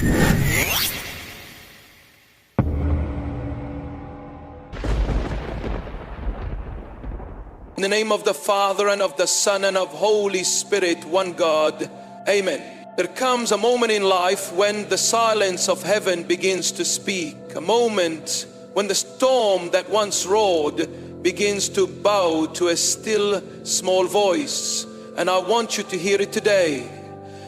In the name of the Father, and of the Son, and of Holy Spirit, one God. Amen. There comes a moment in life when the silence of heaven begins to speak. A moment when the storm that once roared begins to bow to a still small voice. And I want you to hear it today.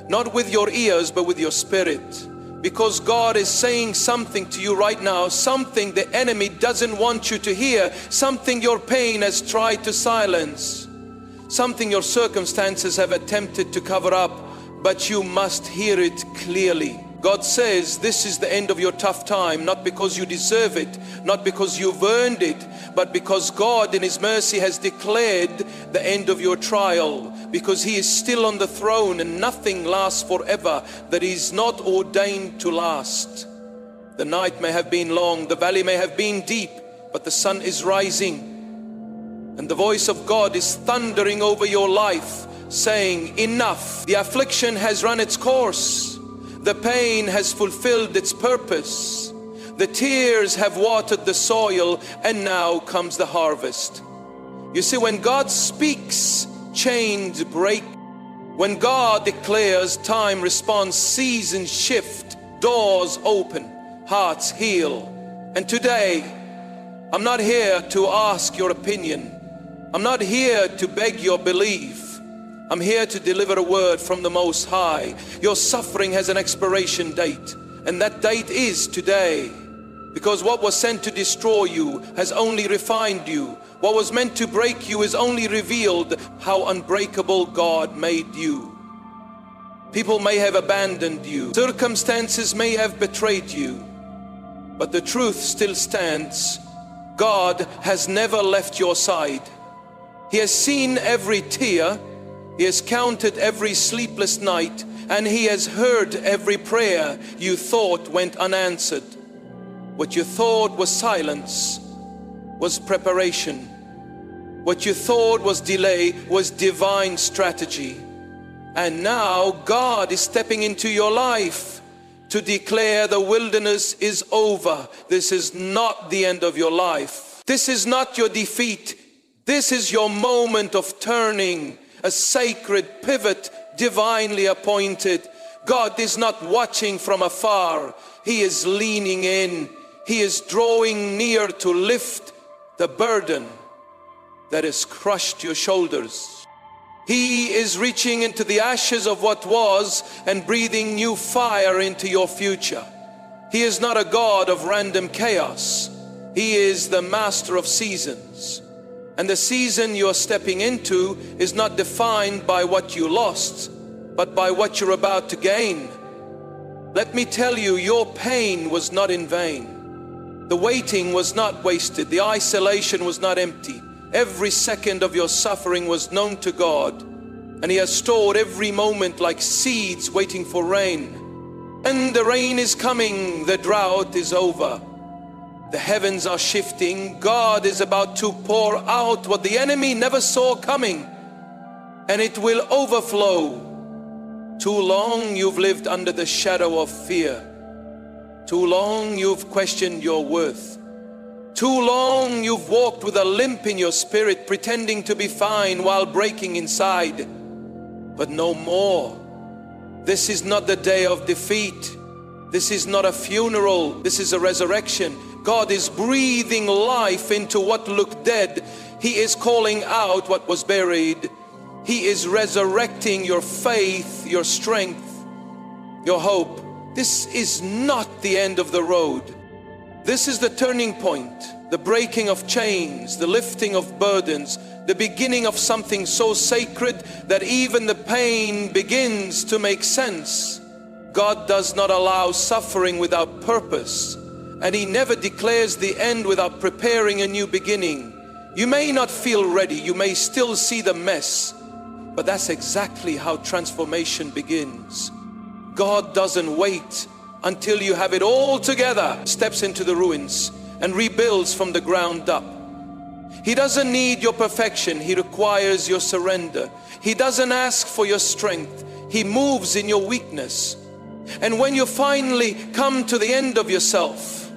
Not with your ears, but with your spirit. Because God is saying something to you right now, something the enemy doesn't want you to hear, something your pain has tried to silence, something your circumstances have attempted to cover up, but you must hear it clearly. God says this is the end of your tough time, not because you deserve it, not because you've earned it, but because God in His mercy has declared the end of your trial, because He is still on the throne and nothing lasts forever that is not ordained to last. The night may have been long, the valley may have been deep, but the sun is rising. And the voice of God is thundering over your life, saying, enough. The affliction has run its course. The pain has fulfilled its purpose. The tears have watered the soil, and now comes the harvest. You see, when God speaks, chains break. When God declares, time responds, seasons shift, doors open, hearts heal. And today, I'm not here to ask your opinion. I'm not here to beg your belief. I'm here to deliver a word from the Most High. Your suffering has an expiration date, and that date is today. Because what was sent to destroy you has only refined you. What was meant to break you is only revealed how unbreakable God made you. People may have abandoned you. Circumstances may have betrayed you. But the truth still stands. God has never left your side. He has seen every tear. He has counted every sleepless night, and He has heard every prayer you thought went unanswered. What you thought was silence was preparation. What you thought was delay was divine strategy. And now God is stepping into your life to declare the wilderness is over. This is not the end of your life. This is not your defeat. This is your moment of turning. A sacred pivot, divinely appointed. God is not watching from afar. He is leaning in. He is drawing near to lift the burden that has crushed your shoulders. He is reaching into the ashes of what was and breathing new fire into your future. He is not a God of random chaos. He is the master of seasons. And the season you're stepping into is not defined by what you lost, but by what you're about to gain. Let me tell you, your pain was not in vain. The waiting was not wasted. The isolation was not empty. Every second of your suffering was known to God, and He has stored every moment like seeds waiting for rain. And the rain is coming, the drought is over. The heavens are shifting. God is about to pour out what the enemy never saw coming, and it will overflow. Too long you've lived under the shadow of fear. Too long you've questioned your worth. Too long you've walked with a limp in your spirit, pretending to be fine while breaking inside. But no more. This is not the day of defeat. This is not a funeral. This is a resurrection. God is breathing life into what looked dead. He is calling out what was buried. He is resurrecting your faith, your strength, your hope. This is not the end of the road. This is the turning point, the breaking of chains, the lifting of burdens, the beginning of something so sacred that even the pain begins to make sense. God does not allow suffering without purpose. And He never declares the end without preparing a new beginning. You may not feel ready, you may still see the mess, but that's exactly how transformation begins. God doesn't wait until you have it all together, steps into the ruins and rebuilds from the ground up. He doesn't need your perfection, He requires your surrender. He doesn't ask for your strength, He moves in your weakness. And when you finally come to the end of yourself,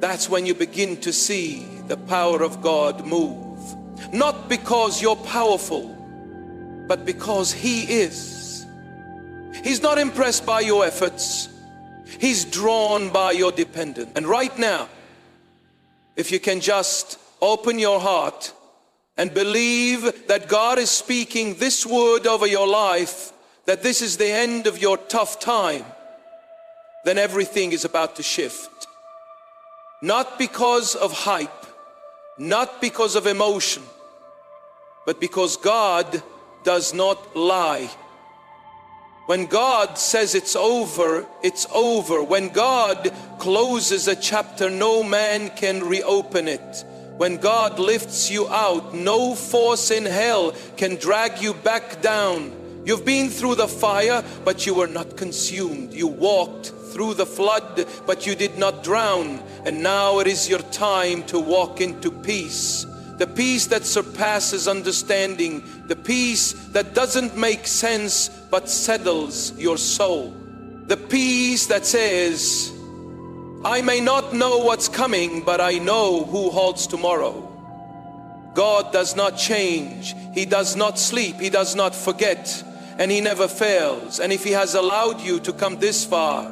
that's when you begin to see the power of God move. Not because you're powerful, but because He is. He's not impressed by your efforts. He's drawn by your dependence. And right now, if you can just open your heart and believe that God is speaking this word over your life, that this is the end of your tough time, then everything is about to shift. Not because of hype, not because of emotion, but because God does not lie. When God says it's over, it's over. When God closes a chapter, no man can reopen it. When God lifts you out, no force in hell can drag you back down. You've been through the fire, but you were not consumed. You walked through the flood, but you did not drown. And now it is your time to walk into peace. The peace that surpasses understanding. The peace that doesn't make sense, but settles your soul. The peace that says, I may not know what's coming, but I know who holds tomorrow. God does not change. He does not sleep. He does not forget. And He never fails. And if He has allowed you to come this far,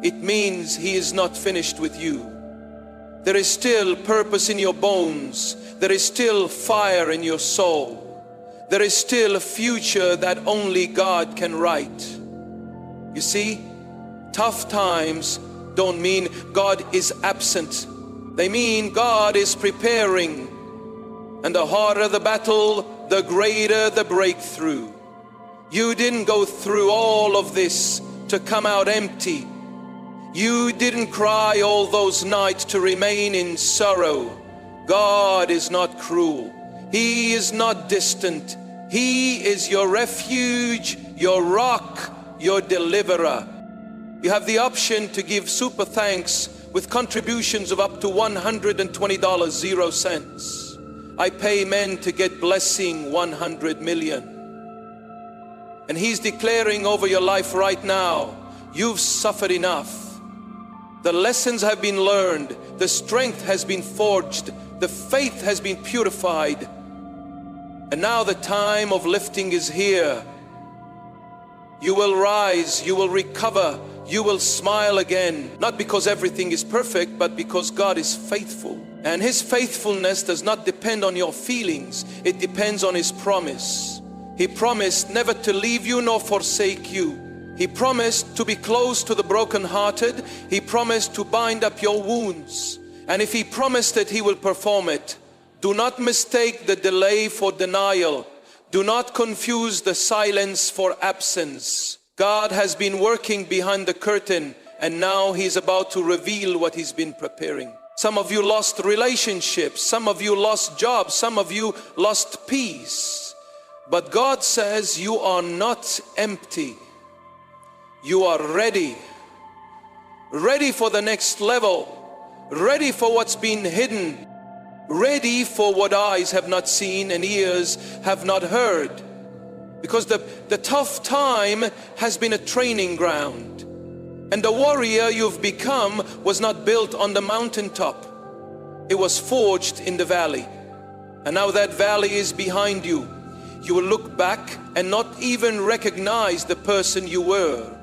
it means He is not finished with you. There is still purpose in your bones. There is still fire in your soul. There is still a future that only God can write. You see, tough times don't mean God is absent. They mean God is preparing. And the harder the battle, the greater the breakthrough. You didn't go through all of this to come out empty. You didn't cry all those nights to remain in sorrow. God is not cruel. He is not distant. He is your refuge, your rock, your deliverer. You have the option to give super thanks with contributions of up to $120, 0 cents. I pay men to get blessing 100 million. And He's declaring over your life right now, you've suffered enough. The lessons have been learned. The strength has been forged. The faith has been purified. And now the time of lifting is here. You will rise, you will recover, you will smile again. Not because everything is perfect, but because God is faithful. And His faithfulness does not depend on your feelings. It depends on His promise. He promised never to leave you nor forsake you. He promised to be close to the brokenhearted. He promised to bind up your wounds. And if He promised it, He will perform it. Do not mistake the delay for denial. Do not confuse the silence for absence. God has been working behind the curtain, and now He's about to reveal what He's been preparing. Some of you lost relationships. Some of you lost jobs. Some of you lost peace. But God says you are not empty. You are ready. Ready for the next level. Ready for what's been hidden. Ready for what eyes have not seen and ears have not heard. Because the tough time has been a training ground. And the warrior you've become was not built on the mountaintop. It was forged in the valley. And now that valley is behind you. You will look back and not even recognize the person you were.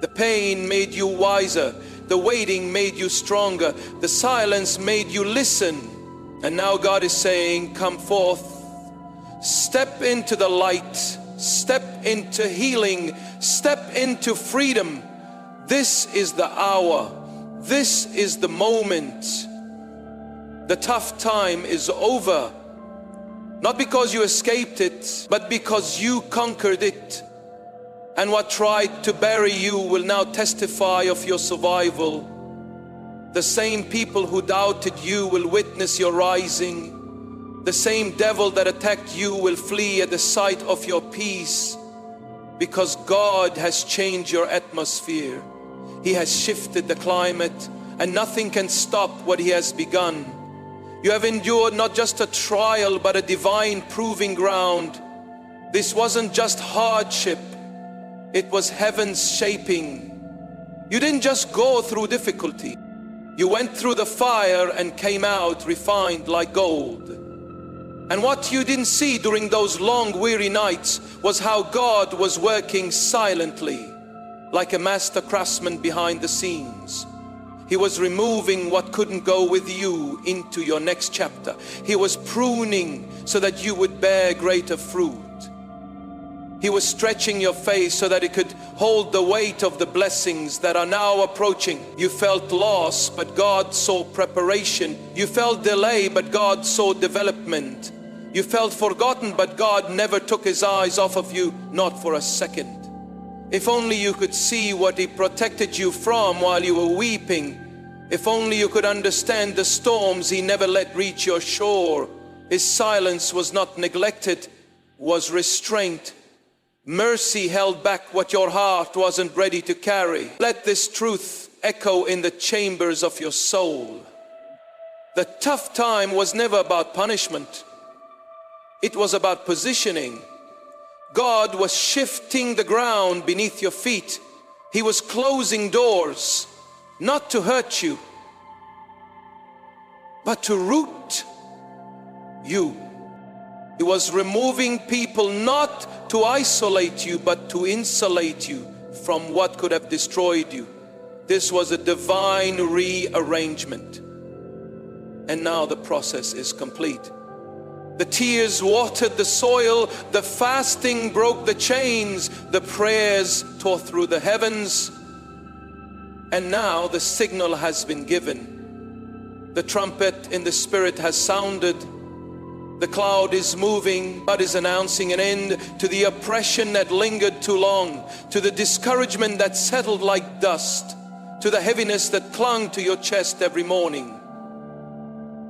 The pain made you wiser. The waiting made you stronger. The silence made you listen. And now God is saying, come forth. Step into the light. Step into healing. Step into freedom. This is the hour. This is the moment. The tough time is over. Not because you escaped it, but because you conquered it. And what tried to bury you will now testify of your survival. The same people who doubted you will witness your rising. The same devil that attacked you will flee at the sight of your peace. Because God has changed your atmosphere. He has shifted the climate, and nothing can stop what He has begun. You have endured not just a trial, but a divine proving ground. This wasn't just hardship. It was heaven's shaping. You didn't just go through difficulty. You went through the fire and came out refined like gold. And what you didn't see during those long, weary nights was how God was working silently, like a master craftsman behind the scenes. He was removing what couldn't go with you into your next chapter. He was pruning so that you would bear greater fruit. He was stretching your faith so that it could hold the weight of the blessings that are now approaching. You felt loss, but God saw preparation. You felt delay, but God saw development. You felt forgotten, but God never took His eyes off of you, not for a second. If only you could see what He protected you from while you were weeping. If only you could understand the storms He never let reach your shore. His silence was not neglected, was restraint. Mercy held back what your heart wasn't ready to carry. Let this truth echo in the chambers of your soul. The tough time was never about punishment. It was about positioning. God was shifting the ground beneath your feet. He was closing doors, not to hurt you, but to root you. He was removing people not to isolate you, but to insulate you from what could have destroyed you. This was a divine rearrangement. And now the process is complete. The tears watered the soil, the fasting broke the chains, the prayers tore through the heavens, and now the signal has been given. The trumpet in the Spirit has sounded. The cloud is moving. God is announcing an end to the oppression that lingered too long, to the discouragement that settled like dust, to the heaviness that clung to your chest every morning.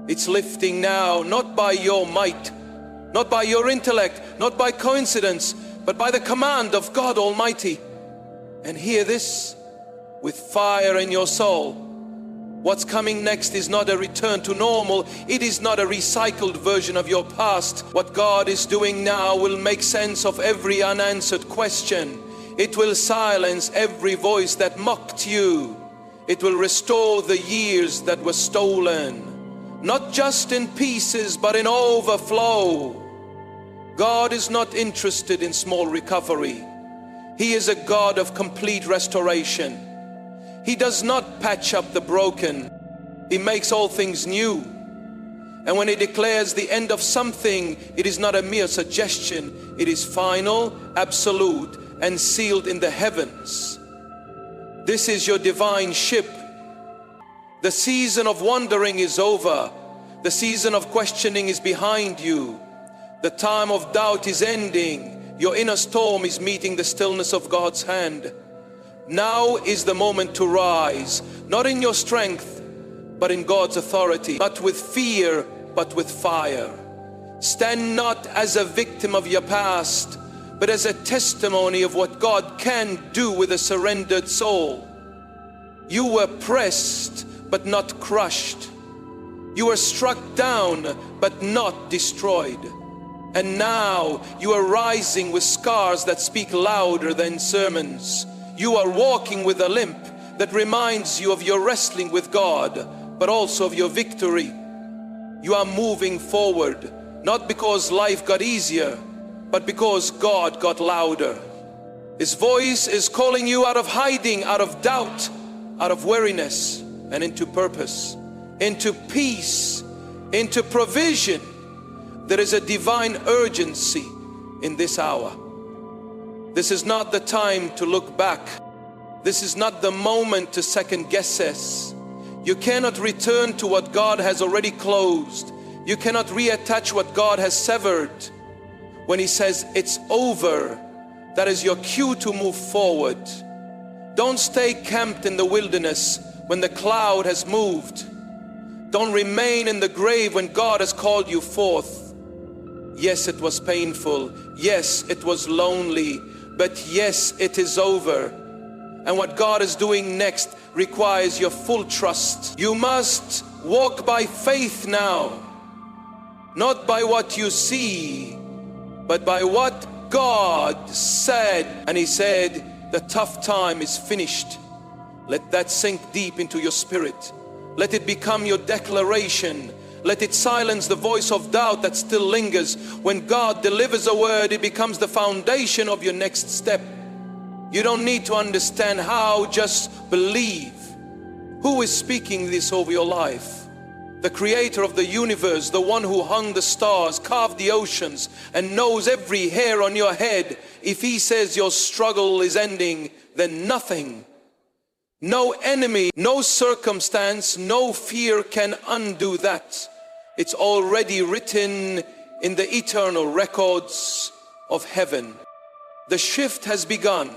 It's lifting now, not by your might, not by your intellect, not by coincidence, but by the command of God Almighty. And hear this with fire in your soul. What's coming next is not a return to normal. It is not a recycled version of your past. What God is doing now will make sense of every unanswered question. It will silence every voice that mocked you. It will restore the years that were stolen. Not just in pieces, but in overflow. God is not interested in small recovery. He is a God of complete restoration. He does not patch up the broken. He makes all things new. And when He declares the end of something, it is not a mere suggestion. It is final, absolute, and sealed in the heavens. This is your divine ship. The season of wandering is over. The season of questioning is behind you. The time of doubt is ending. Your inner storm is meeting the stillness of God's hand. Now is the moment to rise, not in your strength, but in God's authority, not with fear, but with fire. Stand not as a victim of your past, but as a testimony of what God can do with a surrendered soul. You were pressed, but not crushed. You were struck down, but not destroyed. And now you are rising with scars that speak louder than sermons. You are walking with a limp that reminds you of your wrestling with God, but also of your victory. You are moving forward, not because life got easier, but because God got louder. His voice is calling you out of hiding, out of doubt, out of weariness, and into purpose, into peace, into provision. There is a divine urgency in this hour. This is not the time to look back. This is not the moment to second guess us. You cannot return to what God has already closed. You cannot reattach what God has severed. When He says it's over, that is your cue to move forward. Don't stay camped in the wilderness when the cloud has moved. Don't remain in the grave when God has called you forth. Yes, it was painful. Yes, it was lonely. But yes, it is over. And what God is doing next requires your full trust. You must walk by faith now. Not by what you see, but by what God said. And He said, the tough time is finished. Let that sink deep into your spirit. Let it become your declaration. Let it silence the voice of doubt that still lingers. When God delivers a word, it becomes the foundation of your next step. You don't need to understand how, just believe. Who is speaking this over your life? The creator of the universe, the one who hung the stars, carved the oceans, and knows every hair on your head. If he says your struggle is ending, then nothing, no enemy, no circumstance, no fear can undo that. It's already written in the eternal records of heaven. The shift has begun,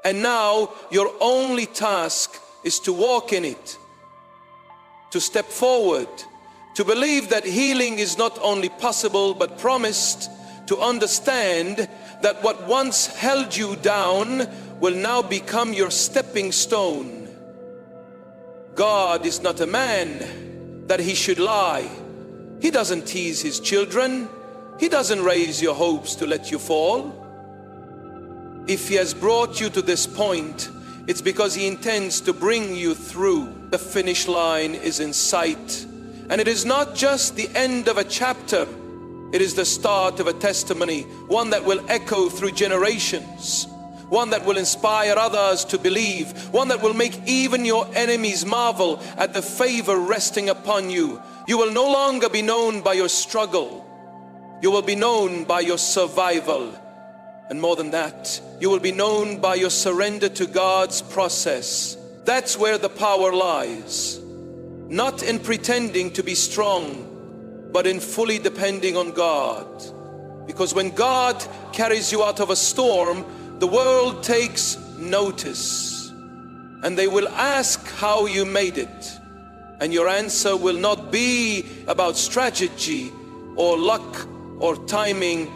and now your only task is to walk in it, to step forward, to believe that healing is not only possible but promised, to understand that what once held you down will now become your stepping stone. God is not a man that he should lie. He doesn't tease his children. He doesn't raise your hopes to let you fall. If he has brought you to this point, it's because he intends to bring you through. The finish line is in sight. And it is not just the end of a chapter. It is the start of a testimony, one that will echo through generations, one that will inspire others to believe, one that will make even your enemies marvel at the favor resting upon you. You will no longer be known by your struggle. You will be known by your survival. And more than that, you will be known by your surrender to God's process. That's where the power lies. Not in pretending to be strong, but in fully depending on God. Because when God carries you out of a storm, the world takes notice. And they will ask how you made it. And your answer will not be about strategy or luck or timing.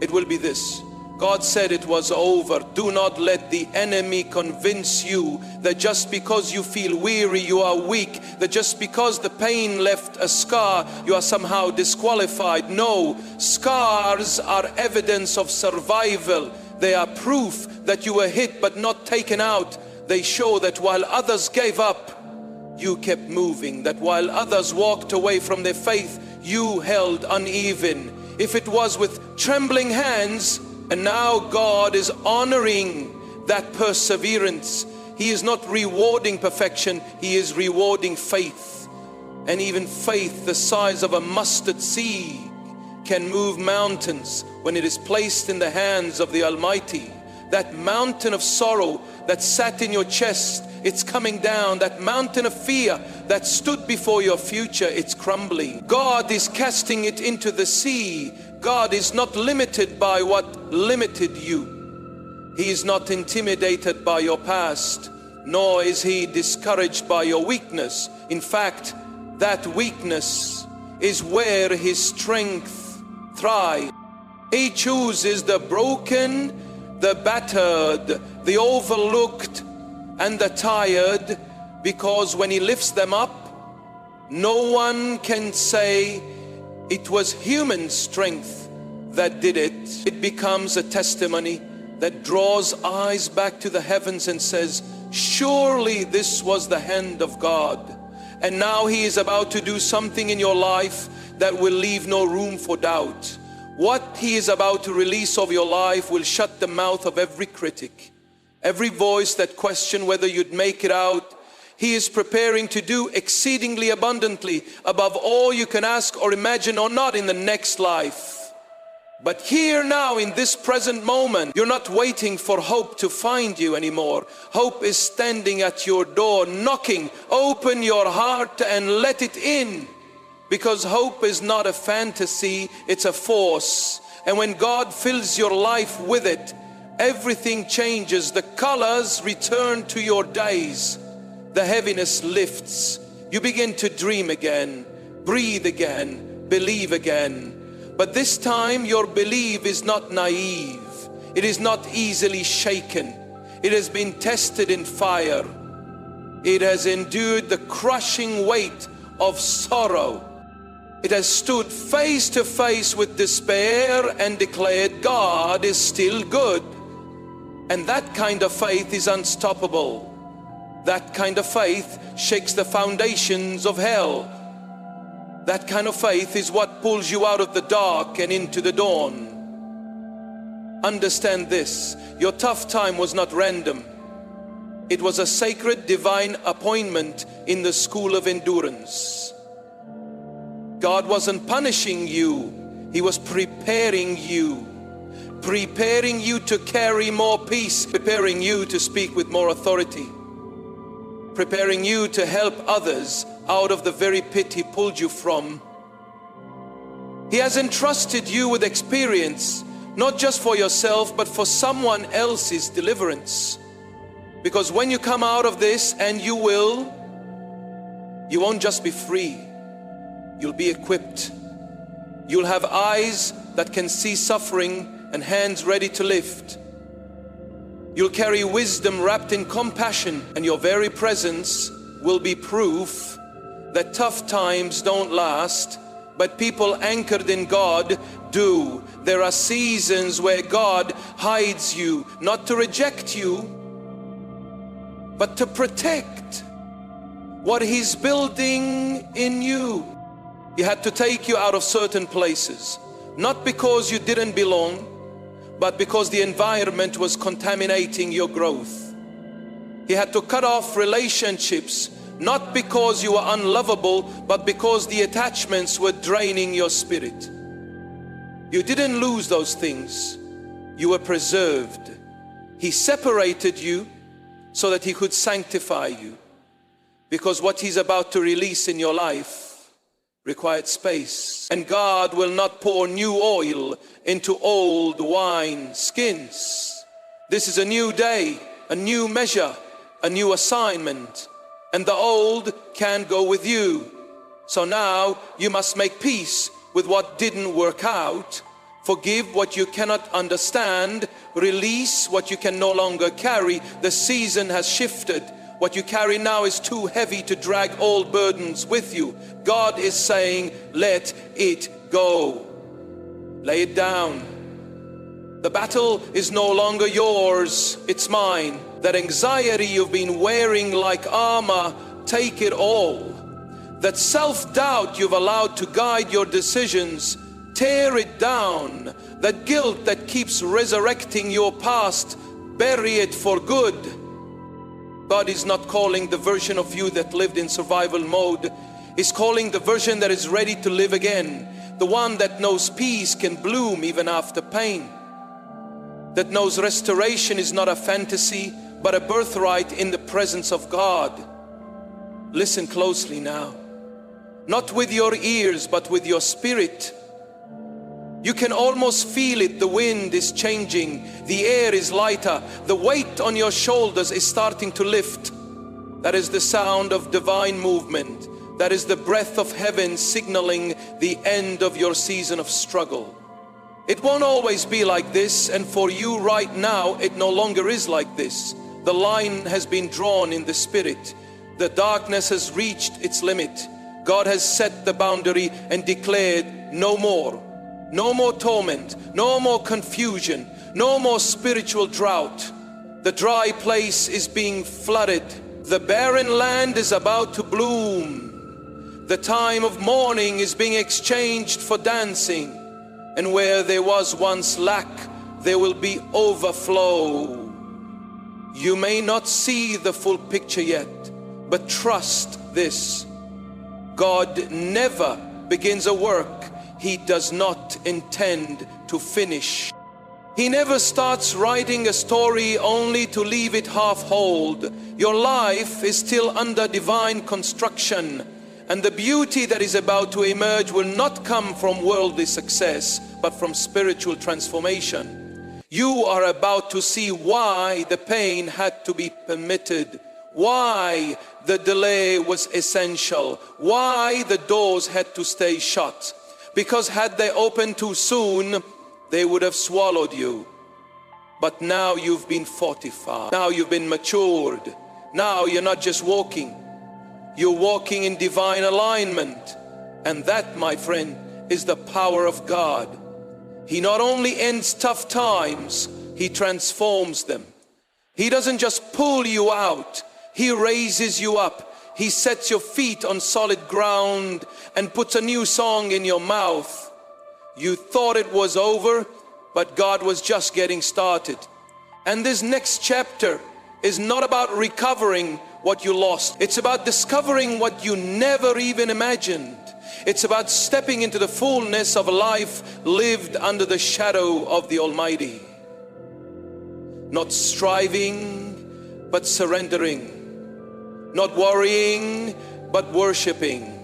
It will be this: God said it was over. Do not let the enemy convince you that just because you feel weary, you are weak, that just because the pain left a scar, you are somehow disqualified. No, scars are evidence of survival. They are proof that you were hit but not taken out. They show that while others gave up, you kept moving. That while others walked away from their faith, you held uneven. If it was with trembling hands, and now God is honoring that perseverance. He is not rewarding perfection, he is rewarding faith. And even faith the size of a mustard seed can move mountains when it is placed in the hands of the Almighty. That mountain of sorrow that sat in your chest, it's coming down. That mountain of fear that stood before your future, it's crumbling. God is casting it into the sea. God is not limited by what limited you. He is not intimidated by your past, nor is he discouraged by your weakness. In fact, that weakness is where his strength thrives. He chooses the broken, the battered, the overlooked, and the tired, because when he lifts them up, no one can say it was human strength that did it. It becomes a testimony that draws eyes back to the heavens and says, surely this was the hand of God. And now he is about to do something in your life that will leave no room for doubt. What he is about to release of your life will shut the mouth of every critic, every voice that questioned whether you'd make it out. He is preparing to do exceedingly abundantly above all you can ask or imagine, or not in the next life. But here now in this present moment, you're not waiting for hope to find you anymore. Hope is standing at your door, knocking. Open your heart and let it in. Because hope is not a fantasy, it's a force. And when God fills your life with it, everything changes. The colors return to your days. The heaviness lifts. You begin to dream again, breathe again, believe again. But this time your belief is not naive. It is not easily shaken. It has been tested in fire. It has endured the crushing weight of sorrow. It has stood face to face with despair and declared, God is still good. And that kind of faith is unstoppable. That kind of faith shakes the foundations of hell. That kind of faith is what pulls you out of the dark and into the dawn. Understand this, your tough time was not random. It was a sacred divine appointment in the school of endurance. God wasn't punishing you, He was preparing you. Preparing you to carry more peace, preparing you to speak with more authority, preparing you to help others out of the very pit He pulled you from. He has entrusted you with experience, not just for yourself, but for someone else's deliverance. Because when you come out of this, and you will, you won't just be free, you'll be equipped. You'll have eyes that can see suffering and hands ready to lift. You'll carry wisdom wrapped in compassion, and your very presence will be proof that tough times don't last, but people anchored in God do. There are seasons where God hides you, not to reject you, but to protect what He's building in you. He had to take you out of certain places, not because you didn't belong, but because the environment was contaminating your growth. He had to cut off relationships, not because you were unlovable, but because the attachments were draining your spirit. You didn't lose those things, you were preserved. He separated you so that He could sanctify you, because what He's about to release in your life required space. And God will not pour new oil into old wine skins. This is a new day, a new measure, a new assignment, and the old can't go with you. So now you must make peace with what didn't work out, forgive what you cannot understand, release what you can no longer carry. The season has shifted. What you carry now is too heavy to drag old burdens with you. God is saying, let it go. Lay it down. The battle is no longer yours, it's mine. That anxiety you've been wearing like armor, take it all. That self-doubt you've allowed to guide your decisions, tear it down. That guilt that keeps resurrecting your past, bury it for good. God is not calling the version of you that lived in survival mode. He's calling the version that is ready to live again. The one that knows peace can bloom even after pain. That knows restoration is not a fantasy, but a birthright in the presence of God. Listen closely now. Not with your ears, but with your spirit. You can almost feel it. The wind is changing. The air is lighter. The weight on your shoulders is starting to lift. That is the sound of divine movement. That is the breath of heaven signaling the end of your season of struggle. It won't always be like this, and for you right now, it no longer is like this. The line has been drawn in the spirit. The darkness has reached its limit. God has set the boundary and declared no more. No more torment, no more confusion, no more spiritual drought. The dry place is being flooded. The barren land is about to bloom. The time of mourning is being exchanged for dancing. And where there was once lack, there will be overflow. You may not see the full picture yet, but trust this. God never begins a work He does not intend to finish. He never starts writing a story only to leave it half-whole. Your life is still under divine construction, and the beauty that is about to emerge will not come from worldly success, but from spiritual transformation. You are about to see why the pain had to be permitted, why the delay was essential, why the doors had to stay shut. Because had they opened too soon, they would have swallowed you. But now you've been fortified. Now you've been matured. Now you're not just walking. You're walking in divine alignment. And that, my friend, is the power of God. He not only ends tough times, He transforms them. He doesn't just pull you out, He raises you up. He sets your feet on solid ground and puts a new song in your mouth. You thought it was over, but God was just getting started. And this next chapter is not about recovering what you lost. It's about discovering what you never even imagined. It's about stepping into the fullness of a life lived under the shadow of the Almighty. Not striving, but surrendering. Not worrying, but worshiping.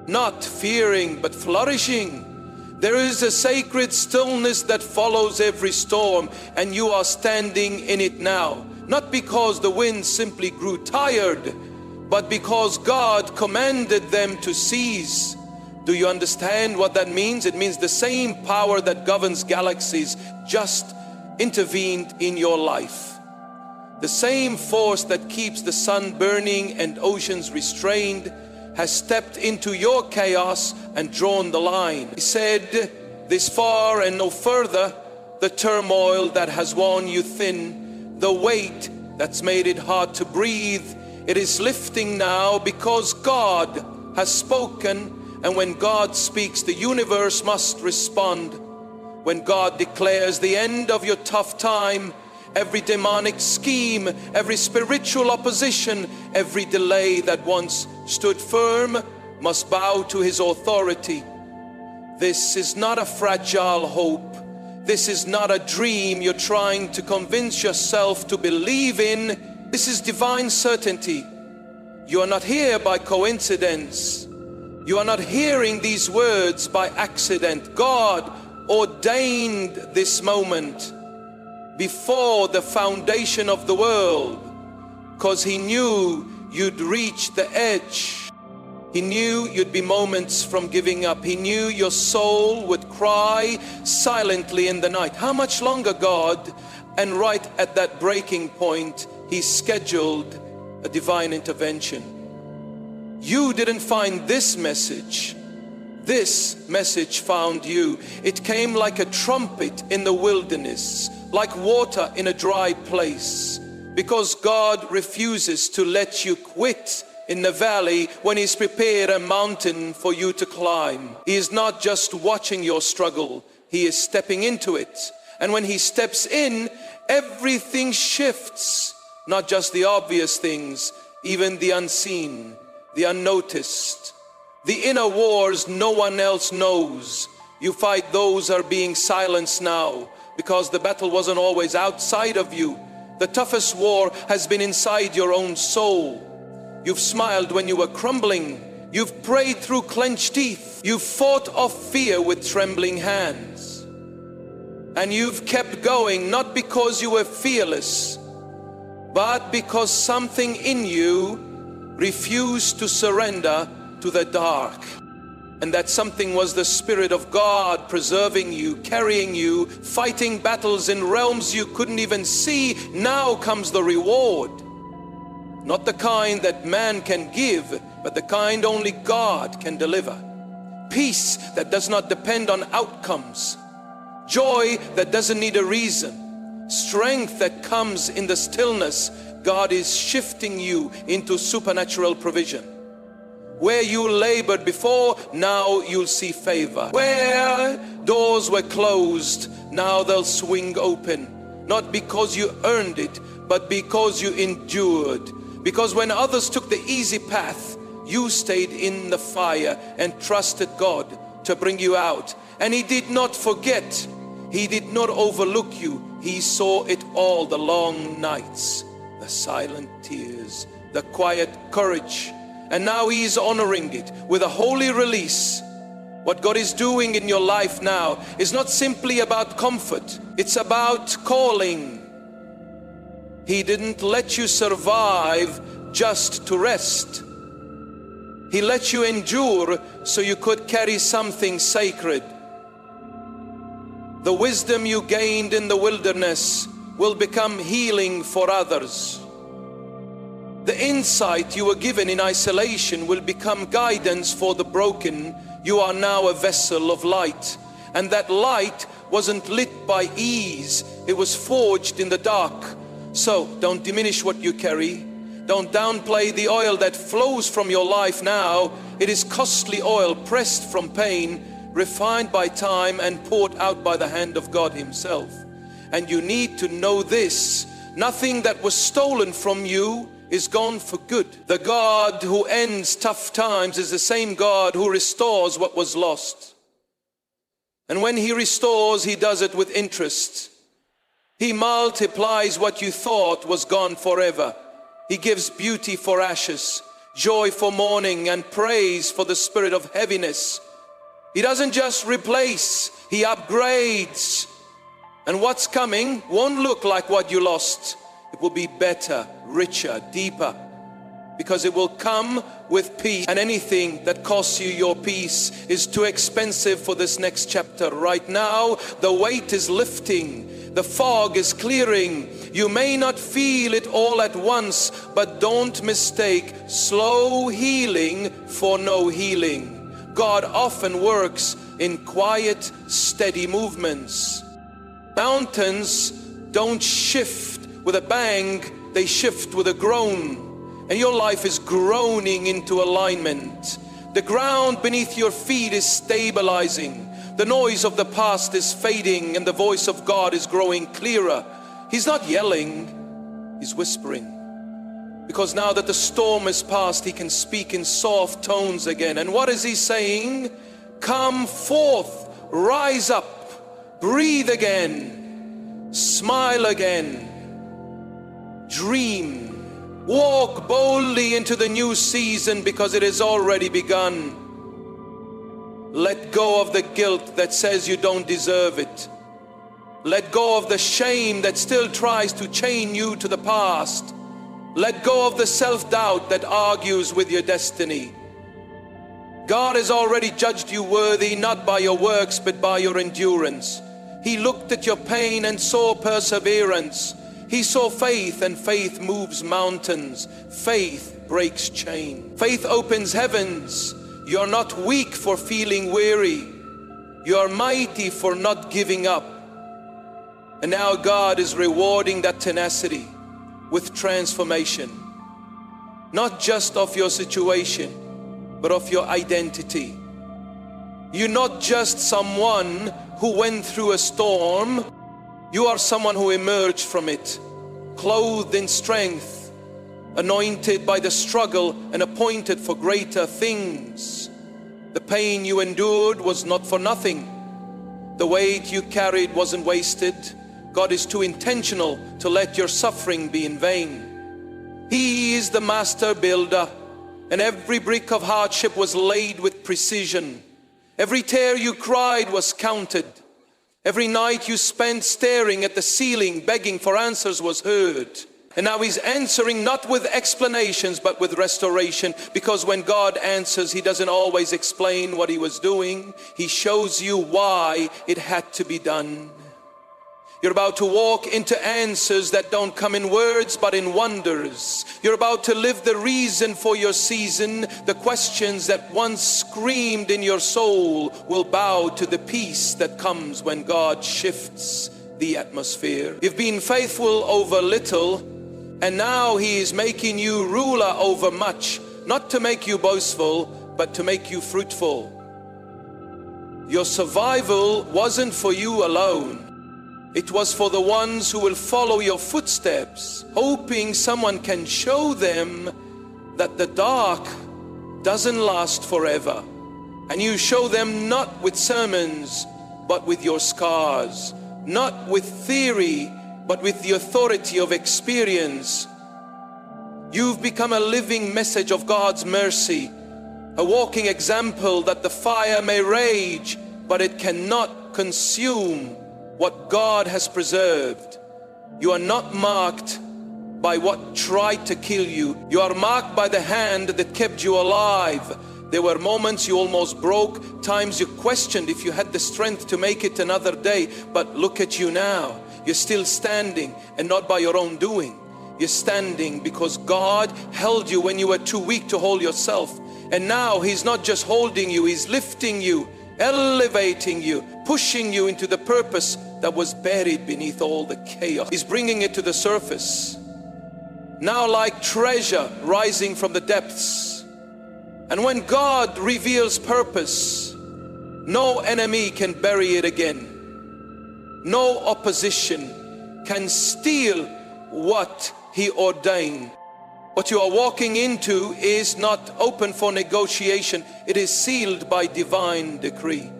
Not fearing, but flourishing. There is a sacred stillness that follows every storm, and you are standing in it now. Not because the winds simply grew tired, but because God commanded them to cease. Do you understand what that means? It means the same power that governs galaxies just intervened in your life. The same force that keeps the sun burning and oceans restrained has stepped into your chaos and drawn the line. He said, this far and no further. The turmoil that has worn you thin, the weight that's made it hard to breathe, it is lifting now because God has spoken. And when God speaks, the universe must respond. When God declares the end of your tough time, every demonic scheme, every spiritual opposition, every delay that once stood firm must bow to His authority. This is not a fragile hope. This is not a dream you're trying to convince yourself to believe in. This is divine certainty. You are not here by coincidence. You are not hearing these words by accident. God ordained this moment before the foundation of the world, because He knew you'd reach the edge. He knew you'd be moments from giving up. He knew your soul would cry silently in the night. How much longer, God? And right at that breaking point, He scheduled a divine intervention. You didn't find this message. This message found you. It came like a trumpet in the wilderness, like water in a dry place, because God refuses to let you quit in the valley when He's prepared a mountain for you to climb. He is not just watching your struggle, He is stepping into it. And when He steps in, everything shifts, not just the obvious things, even the unseen, the unnoticed. The inner wars no one else knows. You fight those are being silenced now, because the battle wasn't always outside of you. The toughest war has been inside your own soul. You've smiled when you were crumbling. You've prayed through clenched teeth. You've fought off fear with trembling hands. And you've kept going, not because you were fearless, but because something in you refused to surrender to the dark. And that something was the Spirit of God preserving you, carrying you, fighting battles in realms you couldn't even see. Now comes the reward. Not the kind that man can give, but the kind only God can deliver. Peace that does not depend on outcomes. Joy that doesn't need a reason. Strength that comes in the stillness. God is shifting you into supernatural provision. Where you labored before, now you'll see favor. Where doors were closed, now they'll swing open. Not because you earned it, but because you endured. Because when others took the easy path, you stayed in the fire and trusted God to bring you out. And He did not forget. He did not overlook you. He saw it all, the long nights, the silent tears, the quiet courage. And now He is honoring it with a holy release. What God is doing in your life now is not simply about comfort. It's about calling. He didn't let you survive just to rest. He let you endure so you could carry something sacred. The wisdom you gained in the wilderness will become healing for others. The insight you were given in isolation will become guidance for the broken. You are now a vessel of light. And that light wasn't lit by ease. It was forged in the dark. So don't diminish what you carry. Don't downplay the oil that flows from your life now. It is costly oil, pressed from pain, refined by time, and poured out by the hand of God Himself. And you need to know this: nothing that was stolen from you is gone for good. The God who ends tough times is the same God who restores what was lost. And when He restores, He does it with interest. He multiplies what you thought was gone forever. He gives beauty for ashes, joy for mourning, and praise for the spirit of heaviness. He doesn't just replace, He upgrades. And what's coming won't look like what you lost. It will be better, richer, deeper, because it will come with peace. And anything that costs you your peace is too expensive for this next chapter. Right now, the weight is lifting. The fog is clearing. You may not feel it all at once, but don't mistake slow healing for no healing. God often works in quiet, steady movements. Mountains don't shift with a bang, they shift with a groan. And your life is groaning into alignment. The ground beneath your feet is stabilizing. The noise of the past is fading, and the voice of God is growing clearer. He's not yelling, He's whispering. Because now that the storm is past, He can speak in soft tones again. And what is He saying? Come forth, rise up, breathe again, smile again, dream. Walk boldly into the new season, because it has already begun. Let go of the guilt that says you don't deserve it. Let go of the shame that still tries to chain you to the past. Let go of the self-doubt that argues with your destiny. God has already judged you worthy, not by your works, but by your endurance. He looked at your pain and saw perseverance. He saw faith, and faith moves mountains. Faith breaks chains. Faith opens heavens. You are not weak for feeling weary. You are mighty for not giving up. And now God is rewarding that tenacity with transformation. Not just of your situation, but of your identity. You're not just someone who went through a storm. You are someone who emerged from it, clothed in strength, anointed by the struggle and appointed for greater things. The pain you endured was not for nothing. The weight you carried wasn't wasted. God is too intentional to let your suffering be in vain. He is the master builder, and every brick of hardship was laid with precision. Every tear you cried was counted. Every night you spent staring at the ceiling, begging for answers, was heard. And now He's answering not with explanations, but with restoration. Because when God answers, He doesn't always explain what He was doing. He shows you why it had to be done. You're about to walk into answers that don't come in words, but in wonders. You're about to live the reason for your season. The questions that once screamed in your soul will bow to the peace that comes when God shifts the atmosphere. You've been faithful over little, and now He is making you ruler over much, not to make you boastful, but to make you fruitful. Your survival wasn't for you alone. It was for the ones who will follow your footsteps, hoping someone can show them that the dark doesn't last forever. And you show them not with sermons, but with your scars, not with theory, but with the authority of experience. You've become a living message of God's mercy, a walking example that the fire may rage, but it cannot consume what God has preserved. You are not marked by what tried to kill you. You are marked by the hand that kept you alive. There were moments you almost broke, times you questioned if you had the strength to make it another day. But look at you now. You're still standing, and not by your own doing. You're standing because God held you when you were too weak to hold yourself. And now He's not just holding you, He's lifting you, elevating you, pushing you into the purpose that was buried beneath all the chaos. He's bringing it to the surface. Now like treasure rising from the depths. And when God reveals purpose, no enemy can bury it again. No opposition can steal what He ordained. What you are walking into is not open for negotiation. It is sealed by divine decree.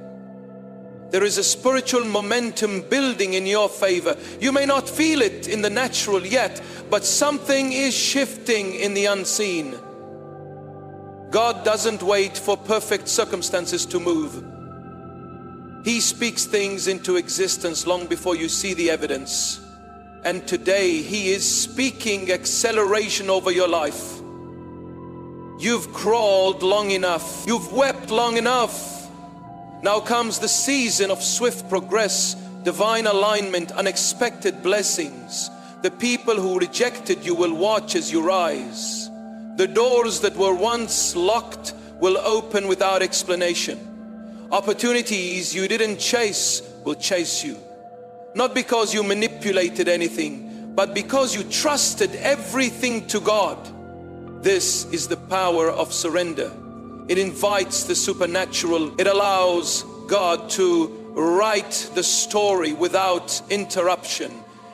There is a spiritual momentum building in your favor. You may not feel it in the natural yet, but something is shifting in the unseen. God doesn't wait for perfect circumstances to move. He speaks things into existence long before you see the evidence. And today He is speaking acceleration over your life. You've crawled long enough. You've wept long enough. Now comes the season of swift progress, divine alignment, unexpected blessings. The people who rejected you will watch as you rise. The doors that were once locked will open without explanation. Opportunities you didn't chase will chase you. Not because you manipulated anything, but because you trusted everything to God. This is the power of surrender. It invites the supernatural. It allows God to write the story without interruption.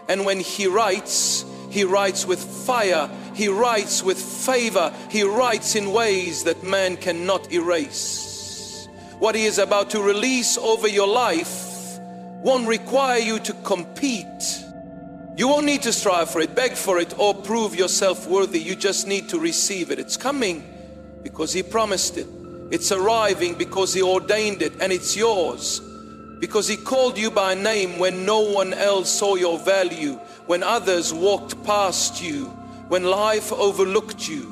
And when He writes with fire. He writes with favor. He writes in ways that man cannot erase. What He is about to release over your life won't require you to compete. You won't need to strive for it, beg for it, or prove yourself worthy. You just need to receive it. It's coming because He promised it. It's arriving because He ordained it, and it's yours because He called you by name when no one else saw your value, when others walked past you, when life overlooked you,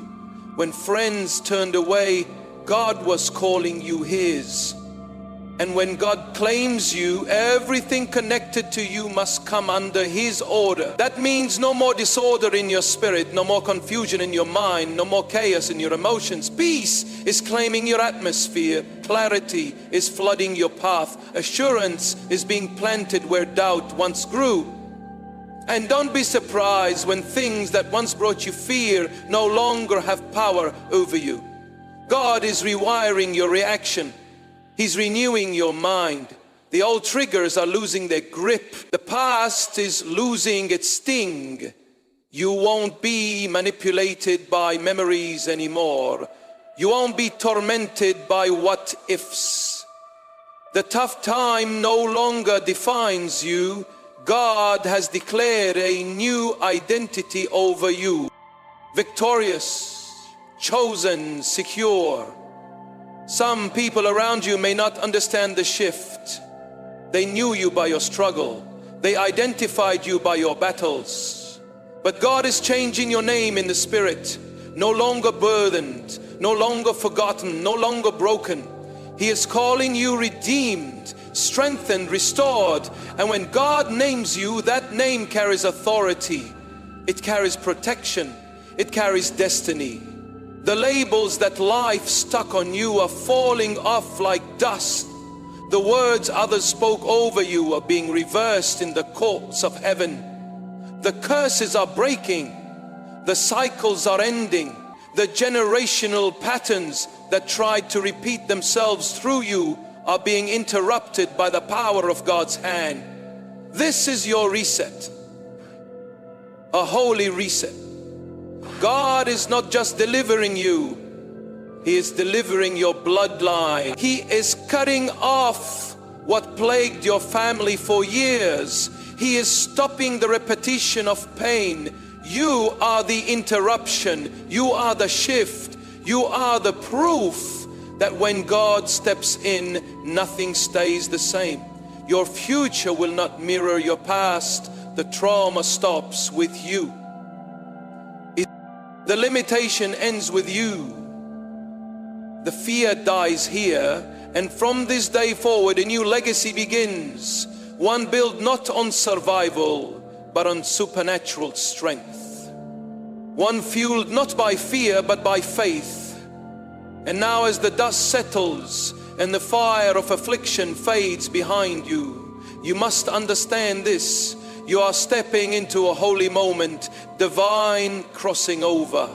when friends turned away. God was calling you His. And when God claims you, everything connected to you must come under His order. That means no more disorder in your spirit, no more confusion in your mind, no more chaos in your emotions. Peace is claiming your atmosphere. Clarity is flooding your path. Assurance is being planted where doubt once grew. And don't be surprised when things that once brought you fear no longer have power over you. God is rewiring your reaction. He's renewing your mind. The old triggers are losing their grip. The past is losing its sting. You won't be manipulated by memories anymore. You won't be tormented by what ifs. The tough time no longer defines you. God has declared a new identity over you. Victorious, chosen, secure. Some people around you may not understand the shift. They knew you by your struggle. They identified you by your battles. But God is changing your name in the Spirit. No longer burdened, no longer forgotten, no longer broken. He is calling you redeemed, strengthened, restored. And when God names you, that name carries authority. It carries protection. It carries destiny. The labels that life stuck on you are falling off like dust. The words others spoke over you are being reversed in the courts of heaven. The curses are breaking. The cycles are ending. The generational patterns that tried to repeat themselves through you are being interrupted by the power of God's hand. This is your reset. A holy reset. God is not just delivering you, He is delivering your bloodline. He is cutting off what plagued your family for years. He is stopping the repetition of pain. You are the interruption. You are the shift. You are the proof that when God steps in, nothing stays the same. Your future will not mirror your past. The trauma stops with you. The limitation ends with you. The fear dies here, and from this day forward a new legacy begins. One built not on survival, but on supernatural strength. One fueled not by fear, but by faith. And now as the dust settles and the fire of affliction fades behind you, You must understand this. You are stepping into a holy moment, divine crossing over.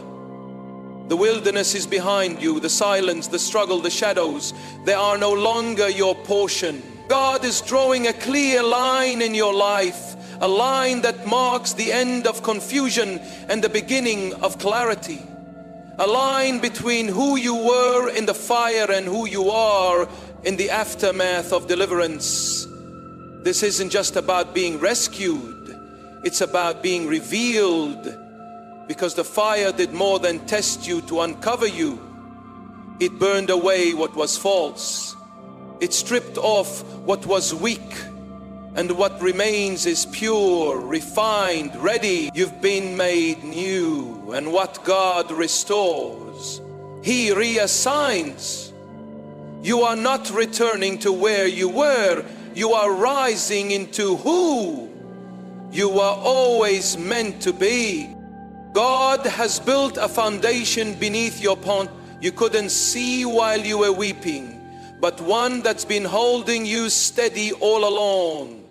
The wilderness is behind you, the silence, the struggle, the shadows. They are no longer your portion. God is drawing a clear line in your life, a line that marks the end of confusion and the beginning of clarity. A line between who you were in the fire and who you are in the aftermath of deliverance. This isn't just about being rescued, it's about being revealed, because the fire did more than test you to uncover you. It burned away what was false. It stripped off what was weak, and what remains is pure, refined, ready. You've been made new, and what God restores, He reassigns. You are not returning to where you were. You are rising into who you were always meant to be. God has built a foundation beneath your pond you couldn't see while you were weeping, but one that's been holding you steady all along.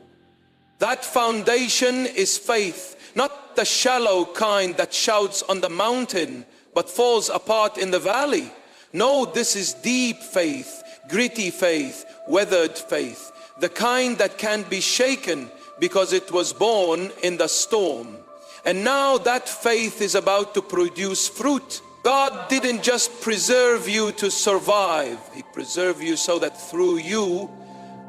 That foundation is faith, not the shallow kind that shouts on the mountain but falls apart in the valley. No, this is deep faith, gritty faith, weathered faith, the kind that can't be shaken because it was born in the storm. And now that faith is about to produce fruit. God didn't just preserve you to survive. He preserved you so that through you,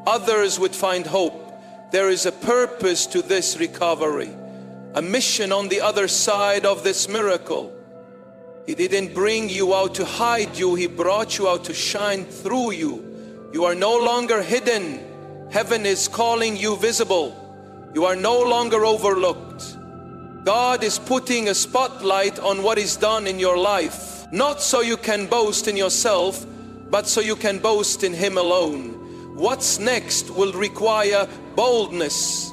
others would find hope. There is a purpose to this recovery, a mission on the other side of this miracle. He didn't bring you out to hide you. He brought you out to shine through you. You are no longer hidden. Heaven is calling you visible. You are no longer overlooked. God is putting a spotlight on what is done in your life, not so you can boast in yourself, but so you can boast in Him alone. What's next will require boldness,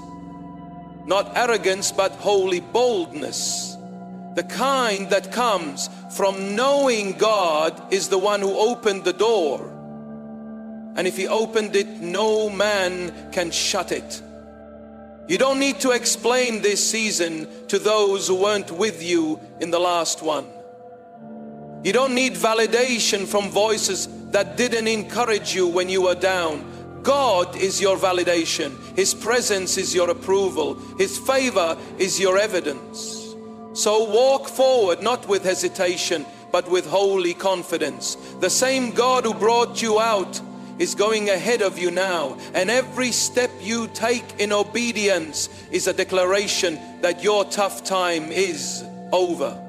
not arrogance, but holy boldness. The kind that comes from knowing God is the one who opened the door. And if He opened it, no man can shut it. You don't need to explain this season to those who weren't with you in the last one. You don't need validation from voices that didn't encourage you when you were down. God is your validation. His presence is your approval. His favor is your evidence. So walk forward, not with hesitation, but with holy confidence. The same God who brought you out is going ahead of you now, and every step you take in obedience is a declaration that your tough time is over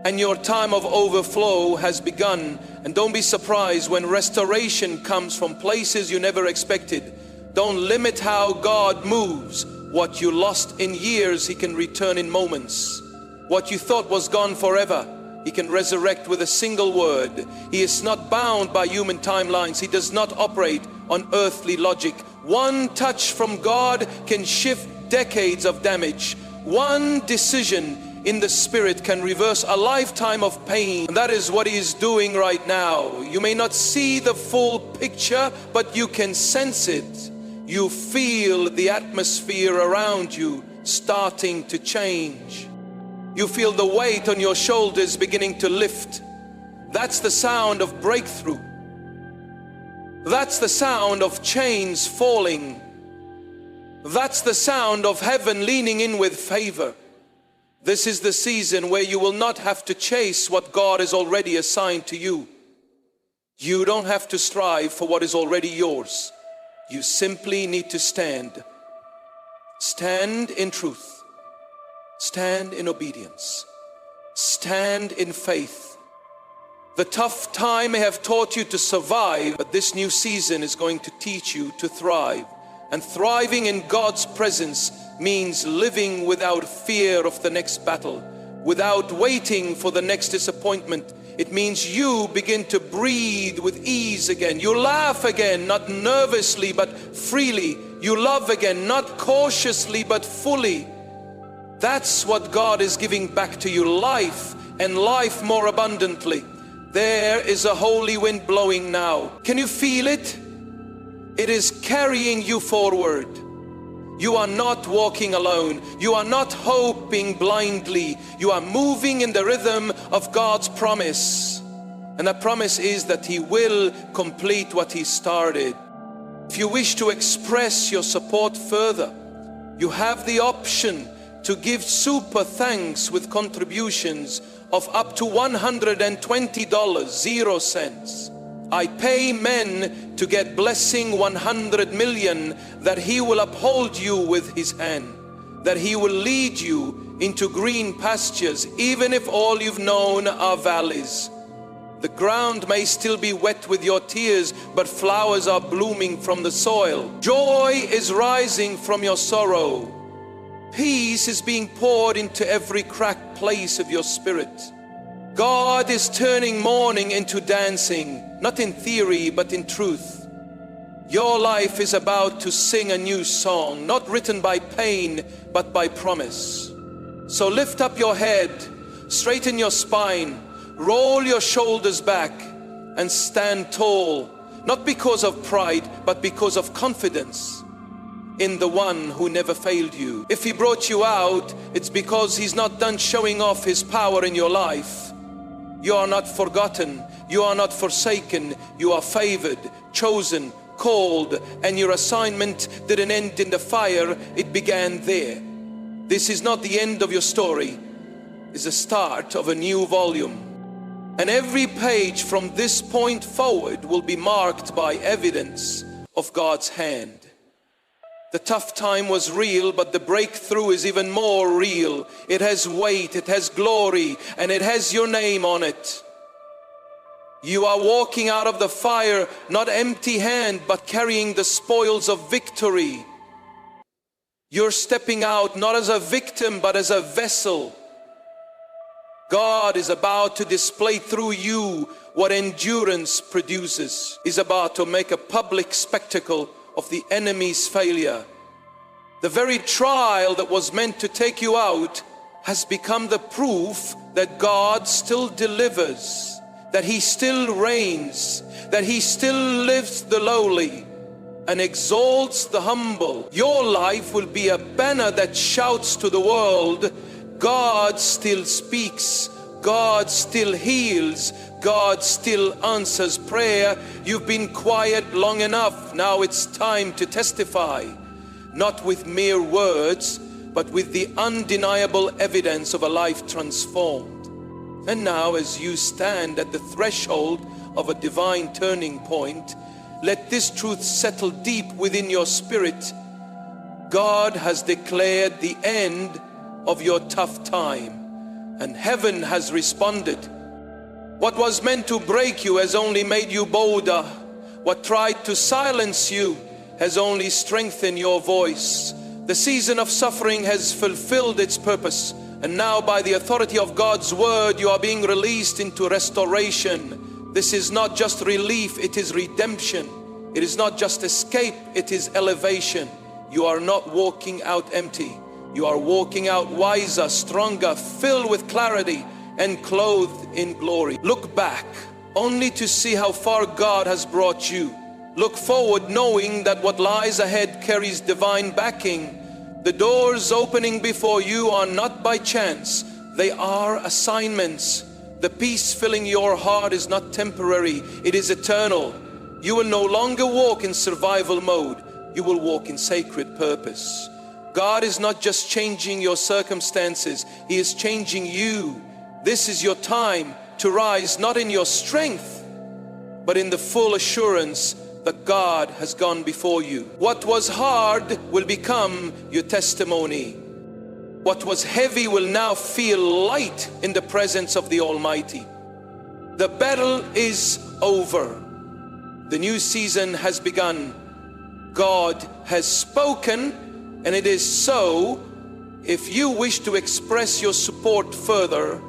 and your time of overflow has begun. And don't be surprised when restoration comes from places you never expected. Don't limit how God moves. What you lost in years, He can return in moments. What you thought was gone forever, He can resurrect with a single word. He is not bound by human timelines. He does not operate on earthly logic. One touch from God can shift decades of damage. One decision in the Spirit can reverse a lifetime of pain. And that is what He is doing right now. You may not see the full picture, but you can sense it. You feel the atmosphere around you starting to change. You feel the weight on your shoulders beginning to lift. That's the sound of breakthrough. That's the sound of chains falling. That's the sound of heaven leaning in with favor. This is the season where you will not have to chase what God has already assigned to you. You don't have to strive for what is already yours. You simply need to stand. Stand in truth. Stand in obedience. Stand in faith. The tough time may have taught you to survive, but this new season is going to teach you to thrive. And thriving in God's presence means living without fear of the next battle, without waiting for the next disappointment. It means you begin to breathe with ease again. You laugh again, not nervously but freely. You love again, not cautiously but fully. That's what God is giving back to you, life, and life more abundantly. There is a holy wind blowing now. Can you feel it? It is carrying you forward. You are not walking alone. You are not hoping blindly. You are moving in the rhythm of God's promise. And that promise is that He will complete what He started. If you wish to express your support further, you have the option to give super thanks with contributions of up to $120, 0 cents. I pay men to get blessing 100 million, that He will uphold you with His hand, that He will lead you into green pastures, even if all you've known are valleys. The ground may still be wet with your tears, but flowers are blooming from the soil. Joy is rising from your sorrow. Peace is being poured into every cracked place of your spirit. God is turning mourning into dancing, not in theory, but in truth. Your life is about to sing a new song, not written by pain, but by promise. So lift up your head, straighten your spine, roll your shoulders back, and stand tall, not because of pride, but because of confidence in the one who never failed you. If He brought you out, it's because He's not done showing off His power in your life. You are not forgotten. You are not forsaken. You are favored, chosen, called, and your assignment didn't end in the fire. It began there. This is not the end of your story. It's the start of a new volume. And every page from this point forward will be marked by evidence of God's hand. The tough time was real, but the breakthrough is even more real. It has weight, it has glory, and it has your name on it. You are walking out of the fire, not empty-handed, but carrying the spoils of victory. You're stepping out not as a victim, but as a vessel. God is about to display through you what endurance produces. He's about to make a public spectacle of the enemy's failure. The very trial that was meant to take you out has become the proof that God still delivers, that He still reigns, that He still lifts the lowly and exalts the humble. Your life will be a banner that shouts to the world, God still speaks, God still heals, God still answers prayer. You've been quiet long enough. Now it's time to testify, not with mere words, but with the undeniable evidence of a life transformed. And now, as you stand at the threshold of a divine turning point, let this truth settle deep within your spirit. God has declared the end of your tough time, and heaven has responded. What was meant to break you has only made you bolder. What tried to silence you has only strengthened your voice. The season of suffering has fulfilled its purpose, and now by the authority of God's word, you are being released into restoration. This is not just relief, it is redemption. It is not just escape, it is elevation. You are not walking out empty. You are walking out wiser, stronger, filled with clarity, and clothed in glory. Look back only to see how far God has brought you. Look forward knowing that what lies ahead carries divine backing. The doors opening before you are not by chance. They are assignments. The peace filling your heart is not temporary. It is eternal. You will no longer walk in survival mode. You will walk in sacred purpose. God is not just changing your circumstances. He is changing you. This is your time to rise, not in your strength, but in the full assurance that God has gone before you. What was hard will become your testimony. What was heavy will now feel light in the presence of the Almighty. The battle is over. The new season has begun. God has spoken, and it is so. If you wish to express your support further,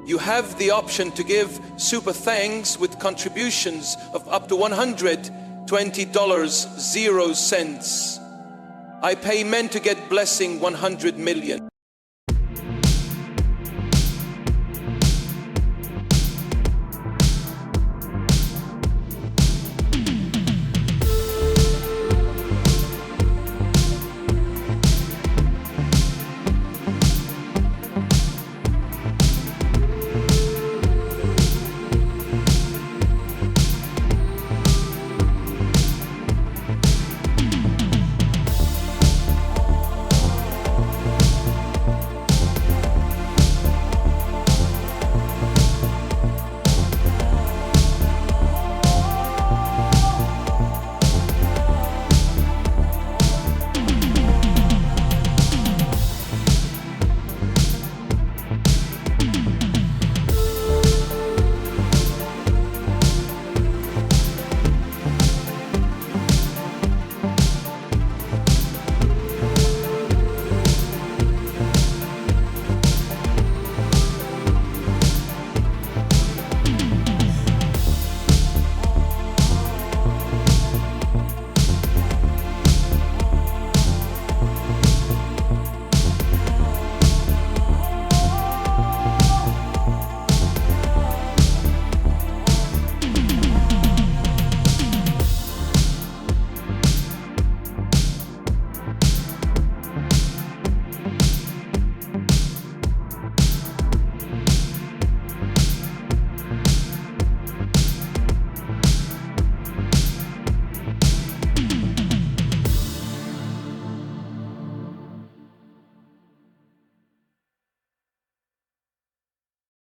you have the option to give super thanks with contributions of up to $120, 0 cents. I pay men to get blessing 100 million.